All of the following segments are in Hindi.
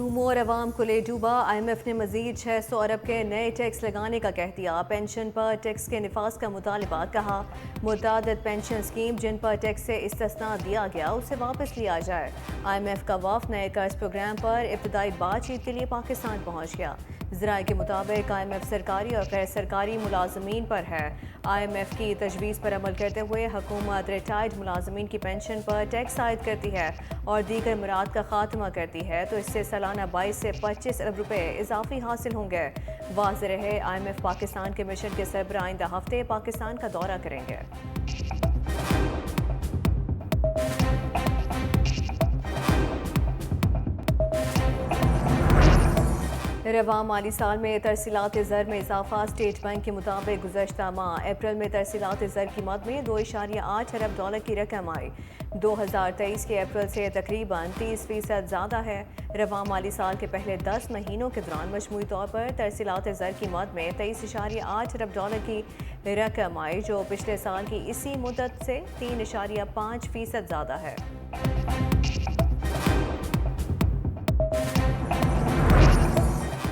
धूमों और अवाम को ले डूबा। IMF ने मजीद 600 अरब के नए टैक्स लगाने का कह दिया। पेंशन पर टैक्स के निफाज का मुतालबा। कहा मुतअद्दिद पेंशन स्कीम जिन पर टैक्स से इस्तिस्ना दिया गया उसे वापस लिया जाए। IMF का वफ़द नए कर्ज प्रोग्राम पर इब्तदाई बातचीत के लिए पाकिस्तान पहुँच गया। ज़राए के मुताबिक IMF सरकारी और गैर सरकारी मुलाजमीन पर है। IMF की तजवीज़ पर अमल करते हुए हुकूमत रिटायर्ड मुलाजमीन की पेंशन पर टैक्स आयद करती है और दीगर मुराद का खात्मा करती है तो इससे सालाना 22 से 25 अरब रुपए इजाफी हासिल होंगे। वाज़ेह रहे IMF पाकिस्तान के मिशन के सरबराह आइंदा हफ्ते पाकिस्तान का दौरा करेंगे। रवा माली साल में तरसीलात ज़र में इजाफा। स्टेट बैंक के मुताबिक गुज़श्ता माह अप्रैल में तरसीलात ज़र की मद में 2.8 अरब डॉलर की रकम आई। 2023 के अप्रैल से तकरीबन 30% ज़्यादा है। रवा माली साल के पहले 10 महीनों के दौरान मजमूई तौर पर तरसीलात ज़र की मद में 23.8 अरब डॉलर की रकम आई, जो पिछले साल की इसी मुद्दत से 3.5% ज़्यादा है।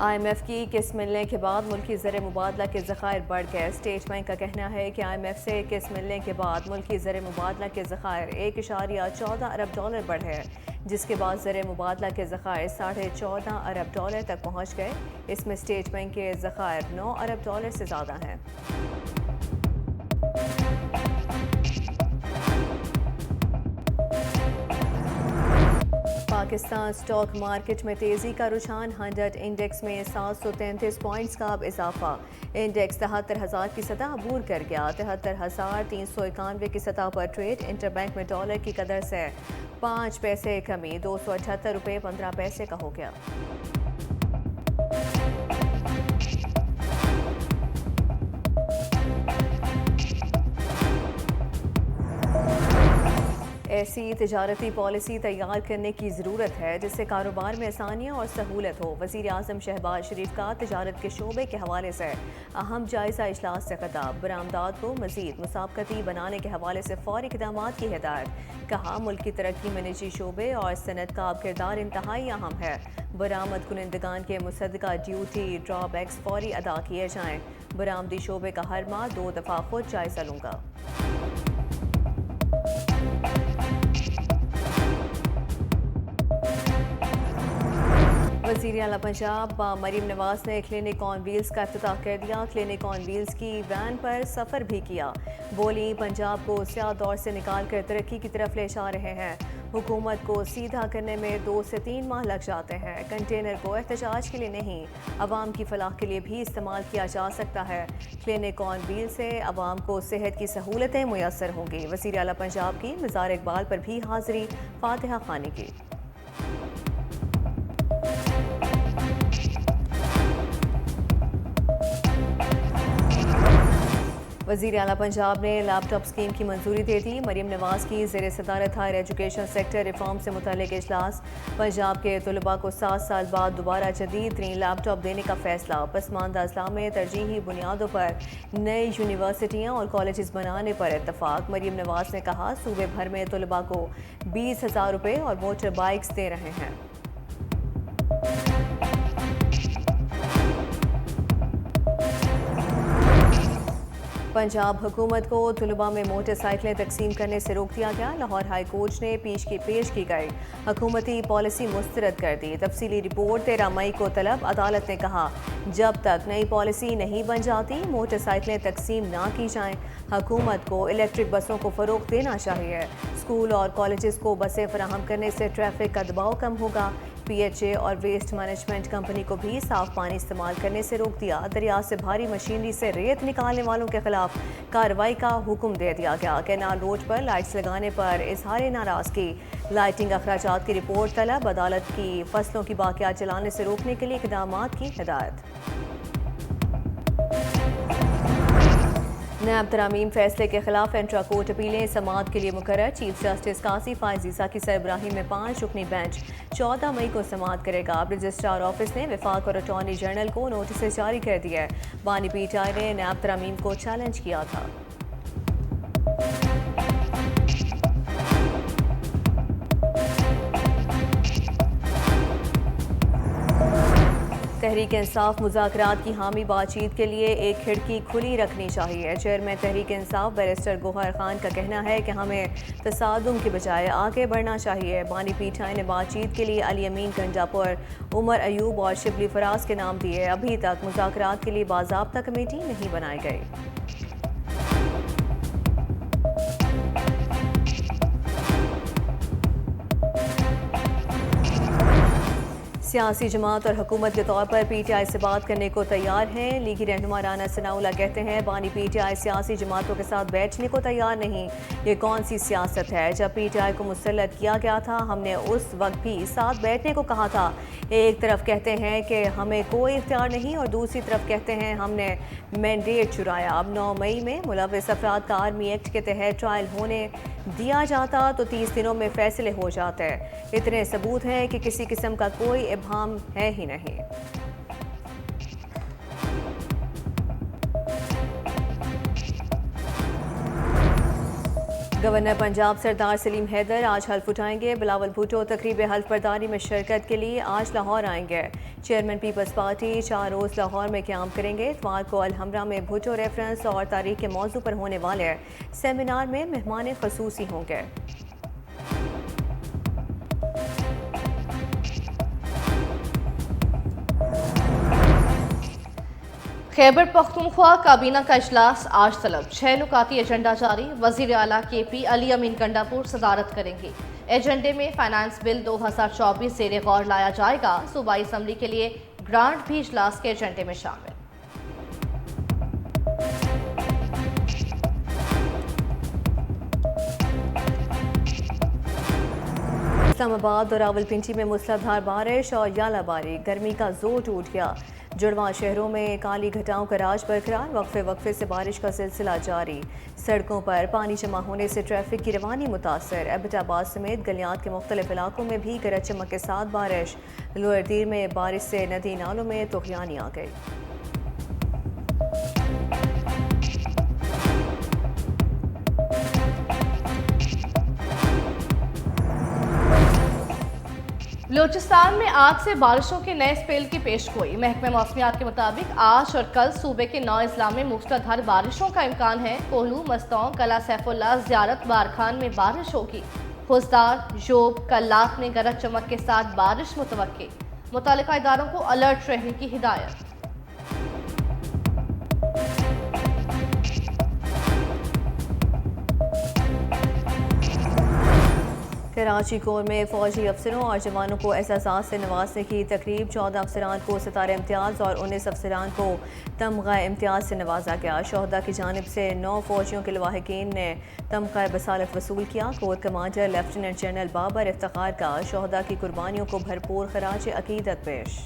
IMF की किस्त मिलने के बाद मुल्की ज़र मुबादला के ज़खायर बढ़ गए। स्टेट बैंक का कहना है कि IMF से किस्त मिलने के बाद मुल्की ज़र मुबादला के ज़खायर 1.14 अरब डॉलर बढ़े, जिसके बाद ज़र मुबादला के ज़खायर 14.5 अरब डॉलर तक पहुँच गए। इसमें स्टेट बैंक के ज़खायर 9 अरब डॉलर से ज़्यादा हैं। पाकिस्तान स्टॉक मार्केट में तेजी का रुझान। 100 इंडेक्स में 733 पॉइंट्स का अब इजाफा। इंडेक्स 73,000 की सतह अबूर कर गया। 73,391 की सतह पर ट्रेड। इंटरबैंक में डॉलर की कदर से 5 पैसे कमी 278 रुपये 15 पैसे का हो गया। ऐसी तिजारती पॉलिसी तैयार करने की ज़रूरत है जिससे कारोबार में आसानियाँ और सहूलत हो। वज़ीर आज़म शहबाज शरीफ का तिजारत के शोबे के हवाले से अहम जायज़ा इजलास से खिताब। बरामदात को मज़ीद मुसाबकती बनाने के हवाले से फ़ौरी इक़दामात की हिदायत। कहा मुल्क की तरक्की में निजी शोबे और सनत का किरदार इंतहाई अहम है। बरामद कुनिंदगान के मुसद्दका ड्यूटी ड्रॉबैक्स फ़ौरी अदा किए जाएँ। बरामदी शोबे का हर माह 2 दफ़ा खुद जायज़ा लूँगा। वज़ीर आला पंजाब मरीम नवाज ने क्लिनिक ऑन व्हील्स का इफ्तिताह कर दिया। क्लिनिक ऑन व्हील्स की वैन पर सफ़र भी किया। बोली पंजाब को स्याह दौर से निकाल कर तरक्की की तरफ ले जा रहे हैं। हुकूमत को सीधा करने में 2 से 3 माह लग जाते हैं। कंटेनर को एहतजाज के लिए नहीं, अवाम की फलाह के लिए भी इस्तेमाल किया जा सकता है। क्लिनिक ऑन व्हील से अवाम को सेहत की सहूलतें मुयसर होंगी। वज़ीर आला पंजाब की मज़ार इकबाल पर भी हाज़री, फातिहा खानी की। वज़ीर आला पंजाब ने लैपटॉप स्कीम की मंजूरी दे दी। मरीम नवाज की ज़ेर सदारत हायर एजुकेशन सेक्टर रिफॉर्म से मुतल्लिक इजलास। पंजाब के तलबा को 7 साल बाद दोबारा जदीद तरीन लैपटॉप देने का फैसला। पसमानदा अजला में तरजीही बुनियादों पर नई यूनिवर्सिटियाँ और कॉलेज बनाने पर इत्तफाक। मरीम नवाज ने कहा सूबे भर में तलबा को 20,000 रुपये और मोटर बाइक्स दे रहे हैं। पंजाब हुकूमत को तलबा में मोटरसाइकिलें तकसीम करने से रोक दिया गया। लाहौर हाई कोर्ट ने पेश की गई हुकूमती पॉलिसी मुस्तरद कर दी। तफसीली रिपोर्ट 13 मई को तलब। अदालत ने कहा जब तक नई पॉलिसी नहीं बन जाती मोटरसाइकिलें तकसीम ना की जाएं। हुकूमत को इलेक्ट्रिक बसों को फ़रोग़ देना चाहिए। स्कूल और कॉलेजेस को बसें फराहम करने से ट्रैफिक का दबाव कम होगा। PHA और वेस्ट मैनेजमेंट कंपनी को भी साफ पानी इस्तेमाल करने से रोक दिया। दरिया से भारी मशीनरी से रेत निकालने वालों के खिलाफ कार्रवाई का हुक्म दे दिया गया। कैनाल रोड पर लाइट्स लगाने पर इजहार नाराज़गी। लाइटिंग अखराजात की रिपोर्ट तलब। अदालत की फसलों की बाकियात जलाने से रोकने के लिए इक़दामात की हिदायत। नैब तरामीम फैसले के खिलाफ इंट्रा कोर्ट अपीलें समाअत के लिए मुकर्रर। चीफ जस्टिस कासी फायजीसा की सरबराही में 5 रुकनी बेंच 14 मई को समाअत करेगा। रजिस्ट्रार ऑफिस ने वफाक और अटॉर्नी जनरल को नोटिस जारी कर दिया है। बानी पीटीआई ने नैब तरामीम को चैलेंज किया था। तहरीक इंसाफ मुज़ाकरात की हामी बातचीत के लिए एक खिड़की खुली रखनी चाहिए। चेयरमैन तहरीक इंसाफ बैरिस्टर गौहर खान का कहना है कि हमें तसादुम के बजाय आगे बढ़ना चाहिए। बानी पीठाई ने बातचीत के लिए अली अमीन गंजापुर, उमर अयूब और शिबली फराज के नाम दिए। अभी तक मुज़ाकरात के लिए बाज़ाब्ता कमेटी नहीं बनाई गई। सियासी जमात और हुकूमत के तौर पर पीटीआई से बात करने को तैयार हैं। लीगी रहनुमा राना सनाउल्लाह कहते हैं बानी पीटीआई सियासी जमातों के साथ बैठने को तैयार नहीं। ये कौन सी सियासत है? जब पीटीआई को मुसल्लत किया गया था हमने उस वक्त भी साथ बैठने को कहा था। एक तरफ कहते हैं कि हमें कोई इख्तियार नहीं और दूसरी तरफ कहते हैं हमने मैंडेट चुराया। अब 9 मई में मुलव्वस अफराद का आर्मी एक्ट के तहत ट्रायल होने दिया जाता तो 30 दिनों में फैसले हो जाते। इतने सबूत हैं कि किसी किस्म का कोई इब्हाम है ही नहीं। गवर्नर पंजाब सरदार सलीम हैदर आज हल्फ उठाएंगे। बिलावल भुट्टो तकरीब हल्फ बर्दारी में शिरकत के लिए आज लाहौर आएंगे। चेयरमैन पीपल्स पार्टी 4 रोज़ लाहौर में क़याम करेंगे। इतवार को अलहमरा में भुट्टो रेफरेंस और तारीख के मौजू पर होने वाले सेमिनार में मेहमान खसूसी होंगे। खैबर पख्तूनख्वा काबीना का इजलास आज तलब। 6 नुकाती एजेंडा जारी। वज़ीर आला KP अली अमीन गंडापुर सदारत करेंगे। एजेंडे में फाइनेंस बिल 2024 ज़ेरे गौर लाया जाएगा। सूबाई असम्बली के लिए ग्रांट भी इजलास के एजेंडे में शामिल। इस्लामाबाद और रावलपिंडी में मूसलाधार बारिश और यालाबारी। गर्मी का जोर टूट गया। जुड़वा शहरों में काली घटाओं का राज बरकरार। वक्फे वक्फे से बारिश का सिलसिला जारी। सड़कों पर पानी जमा होने से ट्रैफिक की रवानी मुतासर। एबटाबाद समेत गलियात के मुख्तलिफ इलाकों में भी गरज चमक के साथ बारिश। लोअर दीर में बारिश से नदी नालों में तुग़यानी आ गई। बलूचिस्तान में आज से बारिशों के नए स्पेल की पेशगोई। महकमे मौसमियात के मुताबिक आज और कल सूबे के 9 अजला में मूसलाधार बारिशों का इम्कान है। कोहलू, मस्तौं, कला सैफुल्लाह, ज़ियारत, बारखान में बारिश होगी। खुजदार, जोब, कल्लात में गरज चमक के साथ बारिश मुतवक्की। मुतालिका इदारों को अलर्ट रहने की हिदायत। कराची कोर में फौजी अफसरों और जवानों को एहसास से नवाजने की तकरीब। 14 अफसरान को सितारे इम्तियाज़ और 19 अफसरान को तमगा इम्तियाज़ से नवाजा गया। शोहदा की जानिब से 9 फौजियों के लवाहिकीन ने तमगा बसालत वसूल किया। Core commander lieutenant general Babar Iftikhar का शोहदा की कुर्बानियों को भरपूर खराज अकीदत पेश।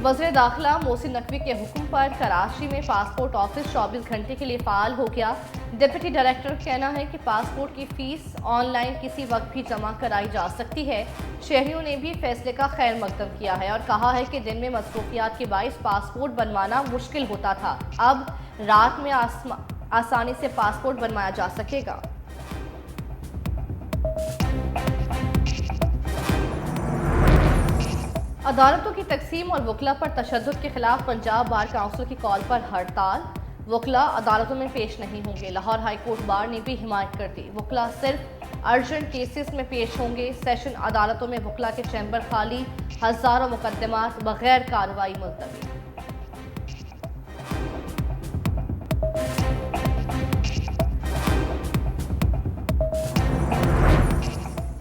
वज़ीर दाखिला मोहसिन नकवी के हुक्म पर कराची में पासपोर्ट ऑफिस 24 घंटे के लिए फ़ाल हो गया। डिप्टी डायरेक्टर का कहना है कि पासपोर्ट की फ़ीस ऑनलाइन किसी वक्त भी जमा कराई जा सकती है। शहरियों ने भी फैसले का खैर मकदम किया है और कहा है कि दिन में मसरूफियात के बाइस पासपोर्ट बनवाना मुश्किल होता था, अब रात में आसानी से पासपोर्ट बनवाया जा सकेगा। अदालतों की तकसीम और वकला पर तशद्दुद के खिलाफ पंजाब बार काउंसिल की कॉल पर हड़ताल। वकला अदालतों में पेश नहीं होंगे। लाहौर हाई कोर्ट बार ने भी हिमायत कर दी। वकला सिर्फ अर्जेंट केसेस में पेश होंगे। सेशन अदालतों में वकला के चैम्बर खाली। हज़ारों मुकदमात बगैर कार्रवाई मुलतवी।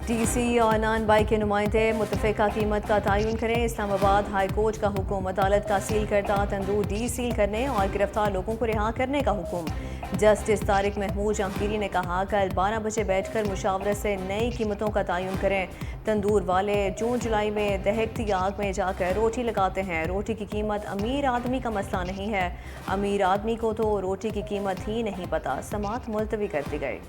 DC और नान बाई के नुमाइंदे मुतफ़िका कीमत का तयन करें। इस्लामाबाद हाई कोर्ट का हुक्म। अदालत का सील करदा तंदूर डी सील करने और गिरफ्तार लोगों को रिहा करने का हुक्म। जस्टिस तारिक महमूद जहांगीरी ने कहा कल 12 बजे बैठकर मुशावरत से नई कीमतों का तयन करें। तंदूर वाले जून जुलाई में दहकती आग में जाकर रोटी लगाते हैं। रोटी की कीमत अमीर आदमी का मसला नहीं है। अमीर आदमी को तो रोटी की कीमत ही नहीं पता। समाअत मुलतवी कर दी गई।